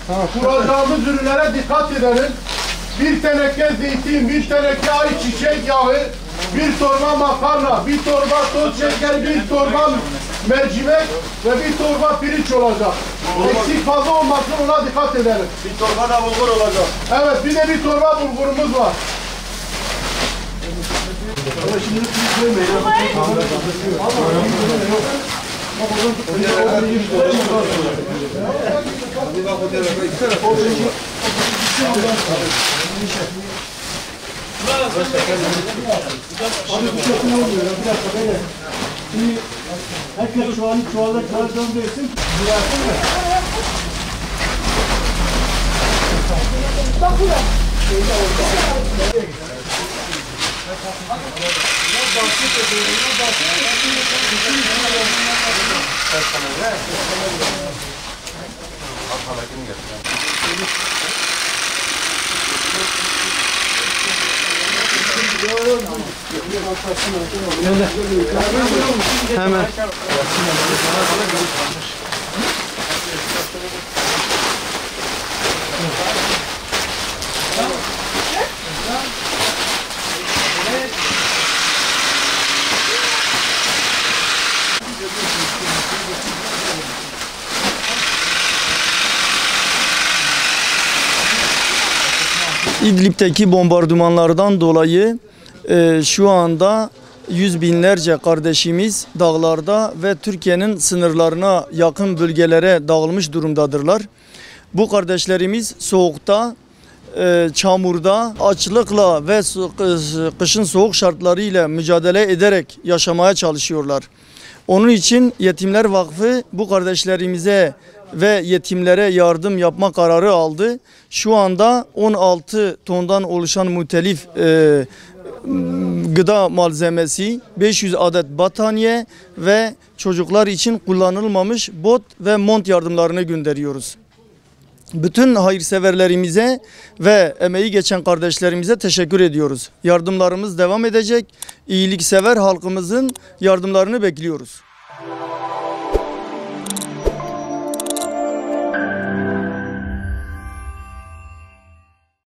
sonra kuracağımız ürünlere dikkat edelim. Bir teneke zeytin, bir teneke ayçiçek yağı, bir torba makarna, bir torba toz şeker, bir torba mercimek ve bir torba pirinç olacak. Eksik fazla olmasın, ona dikkat edelim. Bir torba da bulgur olacak. Evet, bir de bir torba bulgurumuz var. Ama şimdi siz koymayın. Abi bu çok ne oluyor ya? Bir dakika böyle. Şimdi herkes çuvalda döndürsün. Hemen. İdlib'teki bombardımanlardan dolayı şu anda yüz binlerce kardeşimiz dağlarda ve Türkiye'nin sınırlarına yakın bölgelere dağılmış durumdadırlar. Bu kardeşlerimiz soğukta, çamurda, açlıkla ve kışın soğuk şartlarıyla mücadele ederek yaşamaya çalışıyorlar. Onun için Yetimler Vakfı bu kardeşlerimize ve yetimlere yardım yapma kararı aldı. Şu anda 16 tondan oluşan muhtelif gıda malzemesi, 500 adet battaniye ve çocuklar için kullanılmamış bot ve mont yardımlarını gönderiyoruz. Bütün hayırseverlerimize ve emeği geçen kardeşlerimize teşekkür ediyoruz. Yardımlarımız devam edecek. İyiliksever halkımızın yardımlarını bekliyoruz.